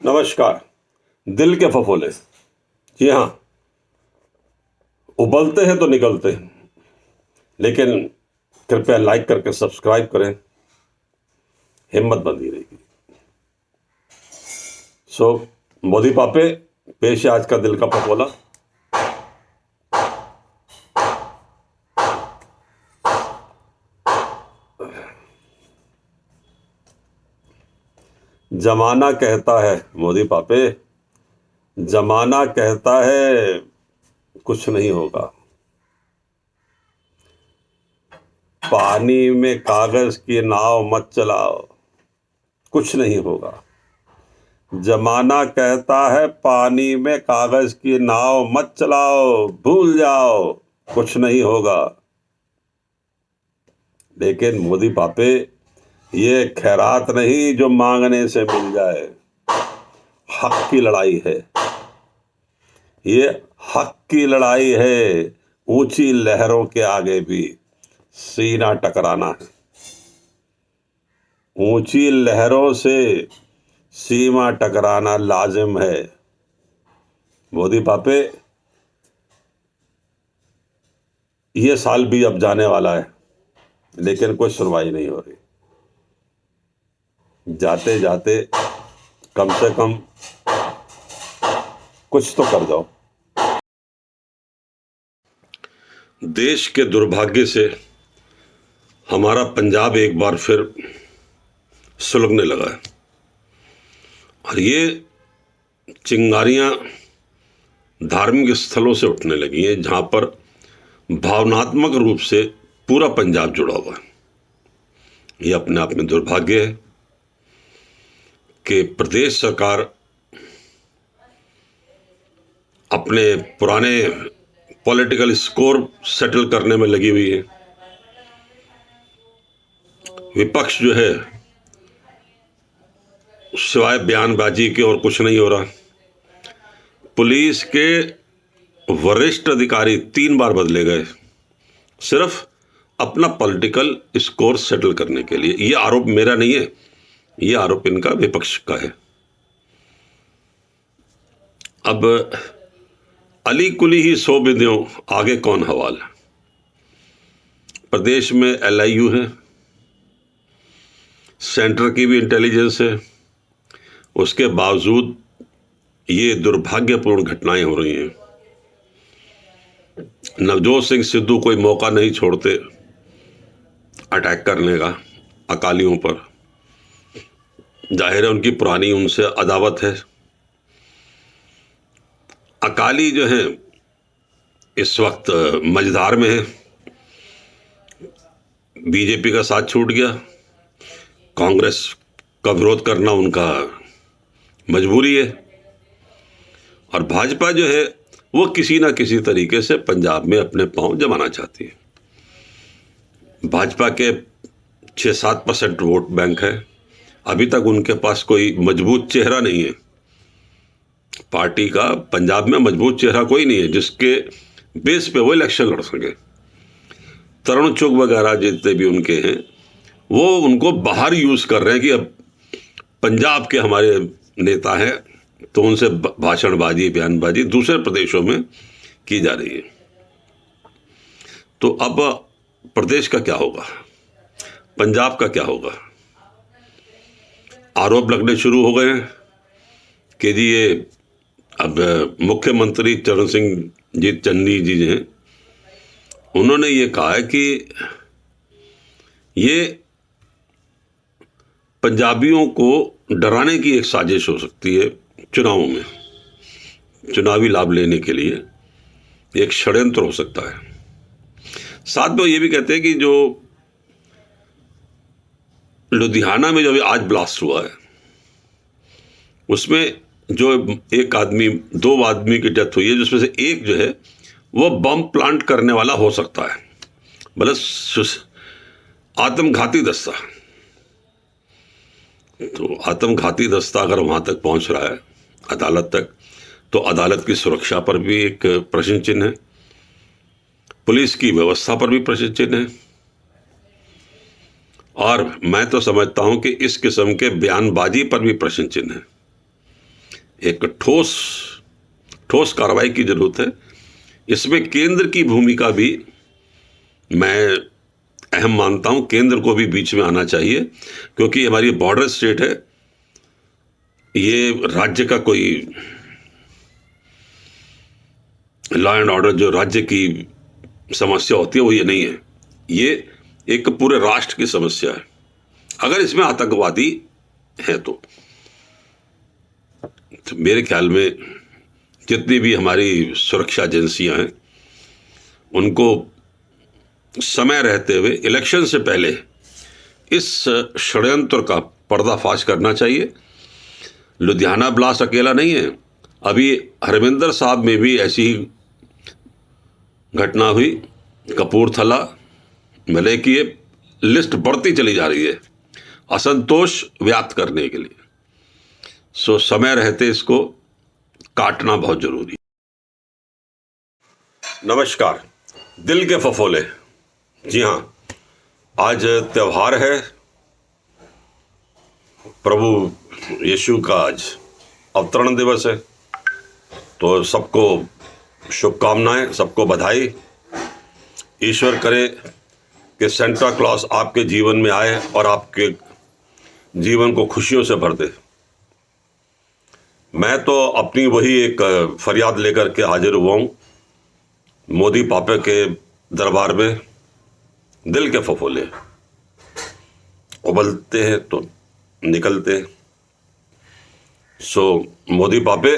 नमस्कार। दिल के फफोले, जी हाँ, उबलते हैं तो निकलते हैं, लेकिन कृपया लाइक करके सब्सक्राइब करें, हिम्मत बंधी रहेगी। सो मोदी पापे, पेश है आज का दिल का फफोला। जमाना कहता है, मोदी पापे, जमाना कहता है कुछ नहीं होगा, पानी में कागज की नाव मत चलाओ, कुछ नहीं होगा। जमाना कहता है पानी में कागज की नाव मत चलाओ, भूल जाओ, कुछ नहीं होगा। लेकिन मोदी पापे, ये खैरात नहीं जो मांगने से मिल जाए, हक की लड़ाई है। ये हक की लड़ाई है, ऊंची लहरों के आगे भी सीना टकराना है। ऊंची लहरों से सीमा टकराना लाजिम है। मोदी पापे, ये साल भी अब जाने वाला है, लेकिन कोई सुनवाई नहीं हो रही। जाते जाते कम से कम कुछ तो कर जाओ। देश के दुर्भाग्य से हमारा पंजाब एक बार फिर सुलगने लगा है, और ये चिंगारियां धार्मिक स्थलों से उठने लगी हैं, जहां पर भावनात्मक रूप से पूरा पंजाब जुड़ा हुआ है। ये अपने आप में दुर्भाग्य है कि प्रदेश सरकार अपने पुराने पॉलिटिकल स्कोर सेटल करने में लगी हुई है। विपक्ष जो है, सिवाय बयानबाजी के और कुछ नहीं हो रहा। पुलिस के वरिष्ठ अधिकारी 3 बार बदले गए, सिर्फ अपना पॉलिटिकल स्कोर सेटल करने के लिए। ये आरोप मेरा नहीं है, ये आरोप इनका, विपक्ष का है। अब अली कुली ही 100 विधियों, आगे कौन हवाल। प्रदेश में LIU है, सेंटर की भी इंटेलिजेंस है, उसके बावजूद ये दुर्भाग्यपूर्ण घटनाएं हो रही हैं। नवजोत सिंह सिद्धू कोई मौका नहीं छोड़ते अटैक करने का अकालियों पर। जाहिर है उनकी पुरानी उनसे अदावत है। अकाली जो है इस वक्त मझधार में है, बीजेपी का साथ छूट गया, कांग्रेस का विरोध करना उनका मजबूरी है, और भाजपा जो है वो किसी ना किसी तरीके से पंजाब में अपने पांव जमाना चाहती है। भाजपा के 6-7% वोट बैंक है। अभी तक उनके पास कोई मजबूत चेहरा नहीं है। पार्टी का पंजाब में मजबूत चेहरा कोई नहीं है जिसके बेस पे वो इलेक्शन लड़ सके। तरुण चुग वगैरह जितने भी उनके हैं, वो उनको बाहर यूज कर रहे हैं कि अब पंजाब के हमारे नेता हैं, तो उनसे भाषणबाजी, बयानबाजी दूसरे प्रदेशों में की जा रही है। तो अब प्रदेश का क्या होगा, पंजाब का क्या होगा। आरोप लगने शुरू हो गए हैं कि जी ये अब मुख्यमंत्री चरण सिंह जी चन्नी जी हैं, उन्होंने ये कहा है कि ये पंजाबियों को डराने की एक साजिश हो सकती है। चुनावों में चुनावी लाभ लेने के लिए एक षड्यंत्र हो सकता है। साथ में ये भी कहते हैं कि जो लुधियाना में जो आज ब्लास्ट हुआ है, उसमें जो एक आदमी, 2 आदमी की डेथ हुई है, जिसमें से एक जो है वो बम प्लांट करने वाला हो सकता है, मतलब आत्मघाती दस्ता। तो आत्मघाती दस्ता अगर वहां तक पहुंच रहा है, अदालत तक, तो अदालत की सुरक्षा पर भी एक प्रश्न चिन्ह है, पुलिस की व्यवस्था पर भी प्रश्न चिन्ह है, और मैं तो समझता हूं कि इस किस्म के बयानबाजी पर भी प्रश्न चिन्ह है। एक ठोस कार्रवाई की जरूरत है। इसमें केंद्र की भूमिका भी मैं अहम मानता हूं, केंद्र को भी बीच में आना चाहिए, क्योंकि हमारी बॉर्डर स्टेट है, ये राज्य का कोई लॉ एंड ऑर्डर जो राज्य की समस्या होती है वो ये नहीं है, ये एक पूरे राष्ट्र की समस्या है। अगर इसमें आतंकवादी है तो मेरे ख्याल में जितनी भी हमारी सुरक्षा एजेंसियां हैं उनको समय रहते हुए इलेक्शन से पहले इस षड्यंत्र का पर्दाफाश करना चाहिए। लुधियाना ब्लास्ट अकेला नहीं है, अभी हरमिंदर साहब में भी ऐसी ही घटना हुई, कपूरथला, भले कि ये लिस्ट बढ़ती चली जा रही है असंतोष व्याप्त करने के लिए। सो समय रहते इसको काटना बहुत जरूरी है। नमस्कार, दिल के फफोले। जी हाँ, आज त्योहार है, प्रभु यीशु का आज अवतरण दिवस है, तो सबको शुभकामनाएं, सबको बधाई। ईश्वर करे कि सेंटा क्लॉज आपके जीवन में आए और आपके जीवन को खुशियों से भर दे। मैं तो अपनी वही एक फरियाद लेकर के हाजिर हुआ हूँ मोदी पापे के दरबार में। दिल के फफोले उबलते हैं तो निकलते हैं। सो मोदी पापे,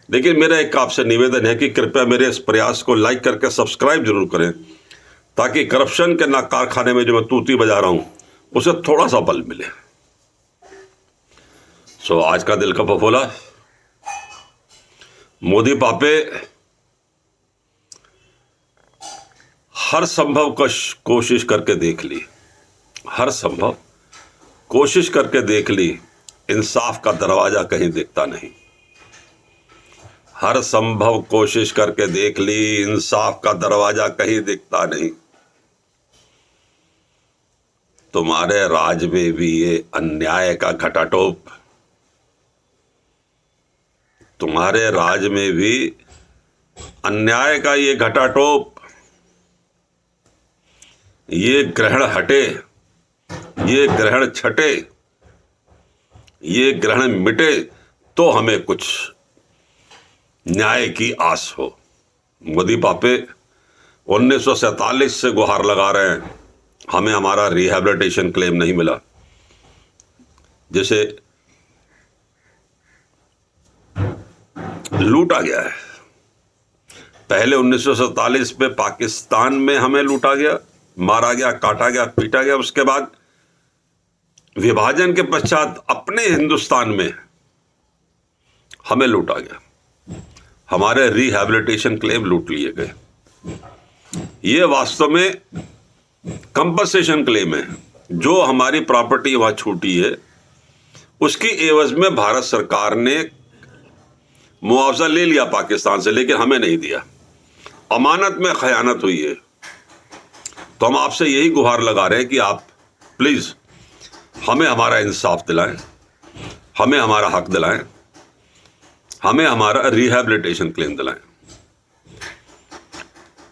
लेकिन मेरा एक आपसे निवेदन है कि कृपया मेरे इस प्रयास को लाइक करके सब्सक्राइब जरूर करें, ताकि करप्शन के ना कारखाने में जो मैं तूती बजा रहा हूं उसे थोड़ा सा बल मिले। सो आज का दिल का फफोला, मोदी पापे हर संभव कोशिश करके देख ली, हर संभव कोशिश करके देख ली, इंसाफ का दरवाजा कहीं दिखता नहीं। हर संभव कोशिश करके देख ली, इंसाफ का दरवाजा कहीं दिखता नहीं। तुम्हारे राज में भी ये अन्याय का घटाटोप, तुम्हारे राज में भी अन्याय का ये घटाटोप, ये ग्रहण हटे, ये ग्रहण छटे, ये ग्रहण मिटे तो हमें कुछ न्याय की आस हो। मोदी पापे 1947 से गुहार लगा रहे हैं, हमें हमारा रिहैबिलिटेशन क्लेम नहीं मिला। जैसे लूटा गया है, पहले 1947 में पाकिस्तान में हमें लूटा गया, मारा गया, काटा गया, पीटा गया। उसके बाद विभाजन के पश्चात अपने हिंदुस्तान में हमें लूटा गया, हमारे रिहैबिलिटेशन क्लेम लूट लिए गए। ये वास्तव में कंपनसेशन क्लेम है। जो हमारी प्रॉपर्टी वहां छूटी है उसकी एवज में भारत सरकार ने मुआवजा ले लिया पाकिस्तान से, लेकिन हमें नहीं दिया। अमानत में खयानत हुई है। तो हम आपसे यही गुहार लगा रहे हैं कि आप प्लीज हमें हमारा इंसाफ दिलाएं, हमें हमारा हक दिलाएं, हमें हमारा रिहैबिलिटेशन क्लेम दिलाएं।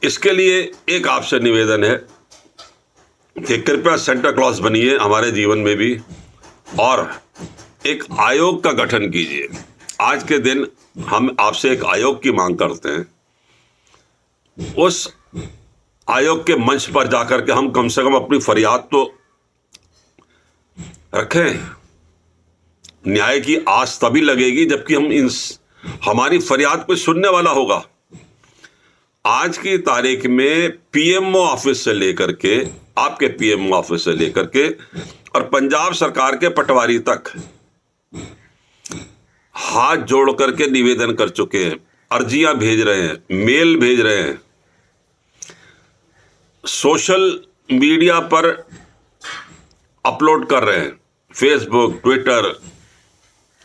इसके लिए एक आपसे निवेदन है कि कृपया सेंटा क्लॉज बनिए हमारे जीवन में भी, और एक आयोग का गठन कीजिए। आज के दिन हम आपसे एक आयोग की मांग करते हैं। उस आयोग के मंच पर जाकर के हम कम से कम अपनी फरियाद तो रखें। न्याय की आस तभी लगेगी जबकि हम हमारी फरियाद को सुनने वाला होगा। आज की तारीख में पीएमओ ऑफिस से लेकर के, आपके पीएमओ ऑफिस से लेकर के और पंजाब सरकार के पटवारी तक हाथ जोड़ करके निवेदन कर चुके हैं, अर्जियां भेज रहे हैं, मेल भेज रहे हैं, सोशल मीडिया पर अपलोड कर रहे हैं, फेसबुक, ट्विटर,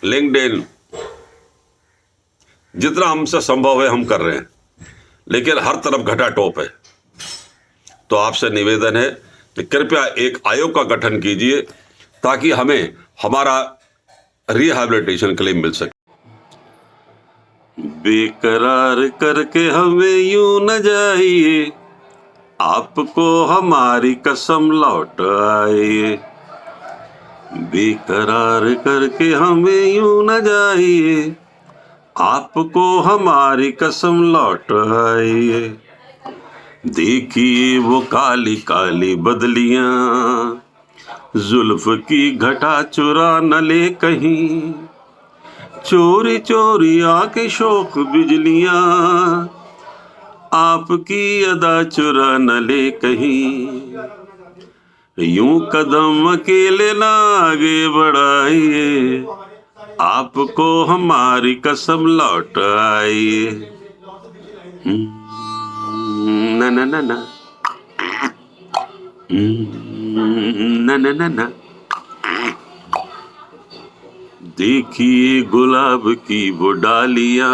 लिंक्डइन, जितना हमसे संभव है हम कर रहे हैं, लेकिन हर तरफ घटाटोप है। तो आपसे निवेदन है कि कृपया एक आयोग का गठन कीजिए ताकि हमें हमारा रिहैबिलिटेशन क्लेम मिल सके। बेकरार करके हमें यूं न जाइए, आपको हमारी कसम लौट आइए। बेकरार करके हमें यूं न जाइए, आपको हमारी कसम लौट आइए। देखिए वो काली काली बदलियां, जुल्फ की घटा चुरा न ले कहीं, चोरी चोरी आके शौक बिजलियां, आपकी अदा चुरा न ले कहीं। यूं कदम अकेले ना आगे बढ़ाइए, आपको हमारी कसम लौट आइए। ना ना ना ना ना ना ना ना। देखिए गुलाब की वो डालियां,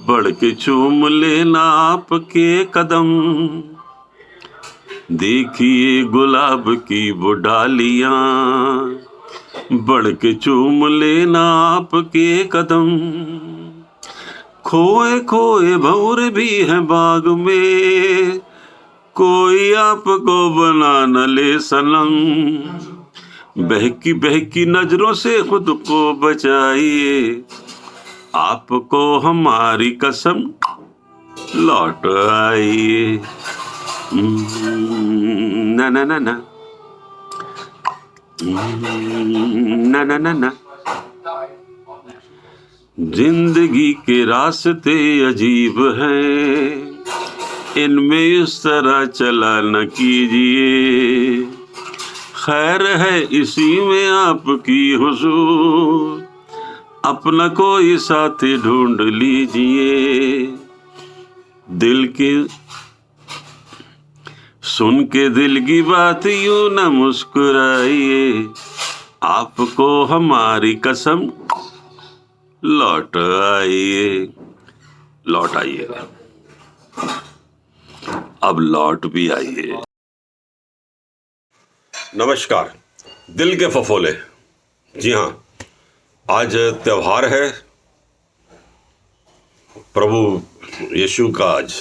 बढ़ के चूम लेना आपके कदम। देखिए गुलाब की वो डालियां, बढ़ के चूम लेना आपके कदम। खोए खोए भंवर भी है बाग में, कोई आपको बना न ले सनम। बहकी बहकी नजरों से खुद को बचाइए, आपको हमारी कसम लौट आइए। ना ना ना ना ना ना ना ना। जिंदगी के रास्ते अजीब हैं, इनमें इस तरह चला न कीजिए। खैर है इसी में आपकी हुजूर, अपना कोई साथी ढूंढ लीजिए। दिल की सुन के दिल की बात यूं न मुस्कुराइए, आपको हमारी कसम लौट आइए। लौट आइए, अब लौट भी आइए। नमस्कार, दिल के फफोले। जी हाँ, आज त्योहार है, प्रभु यीशु का आज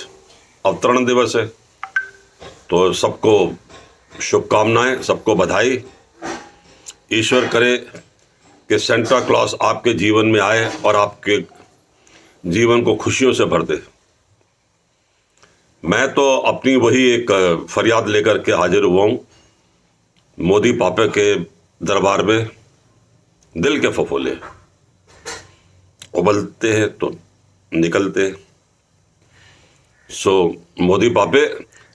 अवतरण दिवस है। तो सबको शुभकामनाएं, सबको बधाई। ईश्वर करे कि सेंटा क्लॉज आपके जीवन में आए और आपके जीवन को खुशियों से भर दे। मैं तो अपनी वही एक फरियाद लेकर के हाजिर हुआ हूँ मोदी पापा के दरबार में। दिल के फफोले उबलते हैं तो निकलते। सो मोदी पापे,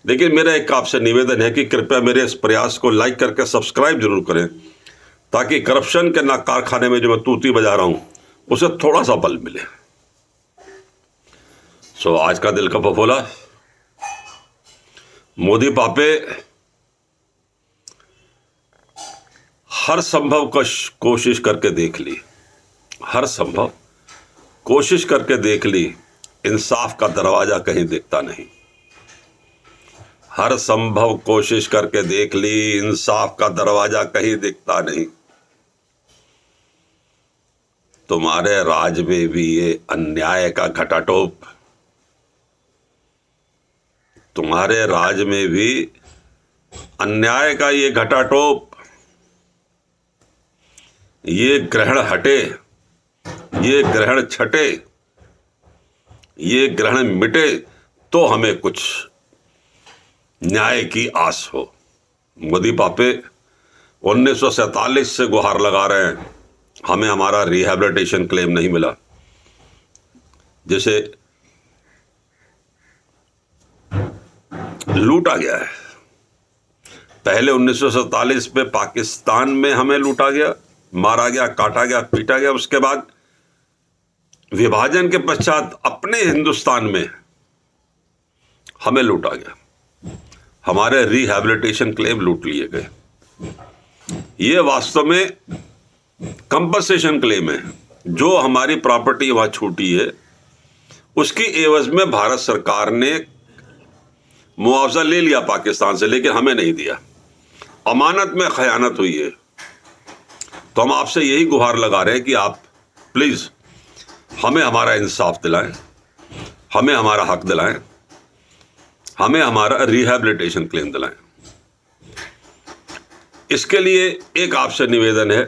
लेकिन मेरा एक आपसे निवेदन है कि कृपया मेरे इस प्रयास को लाइक करके सब्सक्राइब जरूर करें, ताकि करप्शन के ना कारखाने में जो मैं तूती बजा रहा हूं उसे थोड़ा सा बल मिले। सो आज का दिल का फफोला, मोदी पापे हर संभव कोशिश करके देख ली, हर संभव कोशिश करके देख ली, इंसाफ का दरवाजा कहीं दिखता नहीं। हर संभव कोशिश करके देख ली, इंसाफ का दरवाजा कहीं दिखता नहीं। तुम्हारे राज में भी ये अन्याय का घटाटोप, तुम्हारे राज में भी अन्याय का ये घटाटोप, ये ग्रहण हटे, ये ग्रहण छटे, ये ग्रहण मिटे तो हमें कुछ न्याय की आस हो। मोदी पापे 1947 से गुहार लगा रहे हैं, हमें हमारा रिहैबिलिटेशन क्लेम नहीं मिला। जैसे लूटा गया है। पहले 1947 में पाकिस्तान में हमें लूटा गया, मारा गया, काटा गया, पीटा गया। उसके बाद विभाजन के पश्चात अपने हिंदुस्तान में हमें लूटा गया, हमारे रिहैबिलिटेशन क्लेम लूट लिए गए। ये वास्तव में कंपनसेशन क्लेम है। जो हमारी प्रॉपर्टी वहां छूटी है उसकी एवज में भारत सरकार ने मुआवजा ले लिया पाकिस्तान से, लेकिन हमें नहीं दिया। अमानत में खयानत हुई है। तो हम आपसे यही गुहार लगा रहे हैं कि आप प्लीज हमें हमारा इंसाफ दिलाएं, हमें हमारा हक दिलाएं, हमें हमारा रिहैबिलिटेशन क्लेम दिलाएं। इसके लिए एक आपसे निवेदन है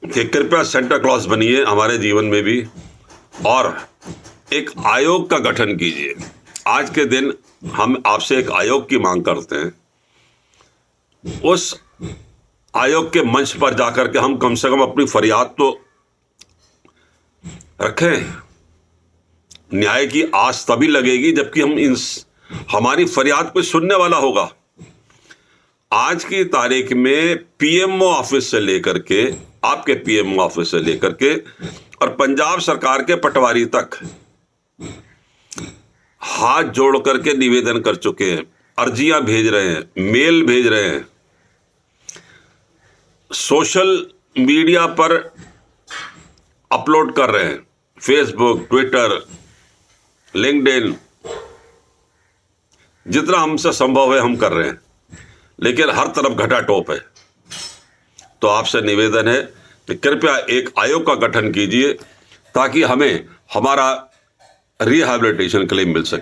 कि कृपया सेंटा क्लॉज बनिए हमारे जीवन में भी, और एक आयोग का गठन कीजिए। आज के दिन हम आपसे एक आयोग की मांग करते हैं। उस आयोग के मंच पर जाकर के हम कम से कम अपनी फरियाद तो रखें। न्याय की आस तभी लगेगी जबकि हमारी फरियाद को सुनने वाला होगा। आज की तारीख में पीएमओ ऑफिस से लेकर के, आपके पीएमओ ऑफिस से लेकर के और पंजाब सरकार के पटवारी तक हाथ जोड़ करके निवेदन कर चुके हैं, अर्जियां भेज रहे हैं, मेल भेज रहे हैं, सोशल मीडिया पर अपलोड कर रहे हैं, फेसबुक, ट्विटर, लिंक्डइन, जितना हमसे संभव है हम कर रहे हैं, लेकिन हर तरफ घटा टोप है। तो आपसे निवेदन है कि कृपया एक आयोग का गठन कीजिए ताकि हमें हमारा रिहैबिलिटेशन क्लेम मिल सके।